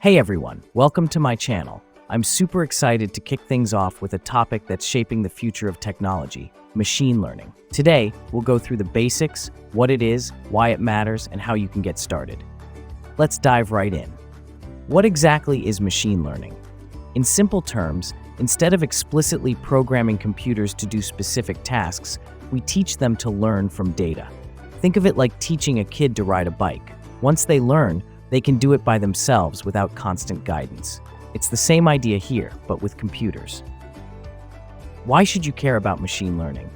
Hey everyone, welcome to my channel. I'm super excited to kick things off with a topic that's shaping the future of technology, machine learning. Today, we'll go through the basics, what it is, why it matters, and how you can get started. Let's dive right in. What exactly is machine learning? In simple terms, instead of explicitly programming computers to do specific tasks, we teach them to learn from data. Think of it like teaching a kid to ride a bike. Once they learn, they can do it by themselves without constant guidance. It's the same idea here, but with computers. Why should you care about machine learning?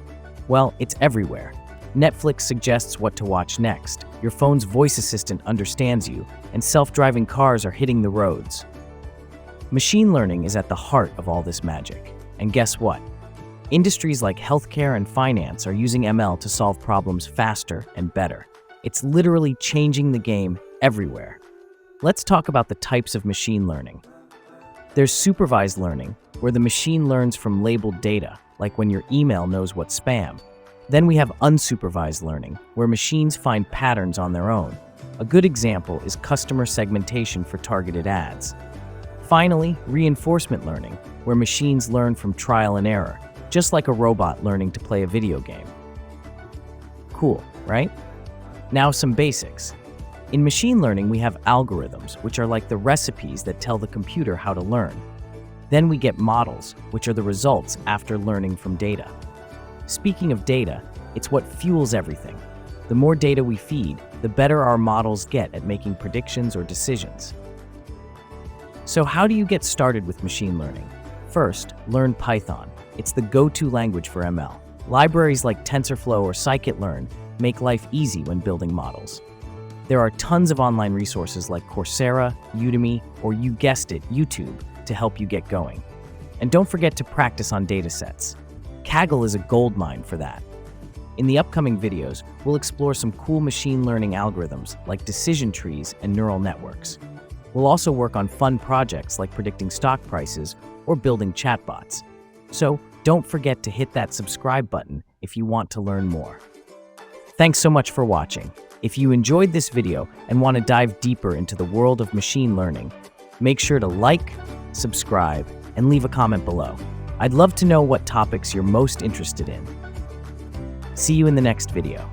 Well, it's everywhere. Netflix suggests what to watch next, your phone's voice assistant understands you, and self-driving cars are hitting the roads. Machine learning is at the heart of all this magic. And guess what? Industries like healthcare and finance are using ML to solve problems faster and better. It's literally changing the game everywhere. Let's talk about the types of machine learning. There's supervised learning, where the machine learns from labeled data, like when your email knows what's spam. Then we have unsupervised learning, where machines find patterns on their own. A good example is customer segmentation for targeted ads. Finally, reinforcement learning, where machines learn from trial and error, just like a robot learning to play a video game. Cool, right? Now some basics. In machine learning, we have algorithms, which are like the recipes that tell the computer how to learn. Then we get models, which are the results after learning from data. Speaking of data, it's what fuels everything. The more data we feed, the better our models get at making predictions or decisions. So how do you get started with machine learning? First, learn Python. It's the go-to language for ML. Libraries like TensorFlow or Scikit-learn make life easy when building models. There are tons of online resources like Coursera, Udemy, or you guessed it, YouTube, to help you get going. And don't forget to practice on datasets. Kaggle is a goldmine for that. In the upcoming videos, we'll explore some cool machine learning algorithms like decision trees and neural networks. We'll also work on fun projects like predicting stock prices or building chatbots. So don't forget to hit that subscribe button if you want to learn more. Thanks so much for watching. If you enjoyed this video and want to dive deeper into the world of machine learning, make sure to like, subscribe, and leave a comment below. I'd love to know what topics you're most interested in. See you in the next video.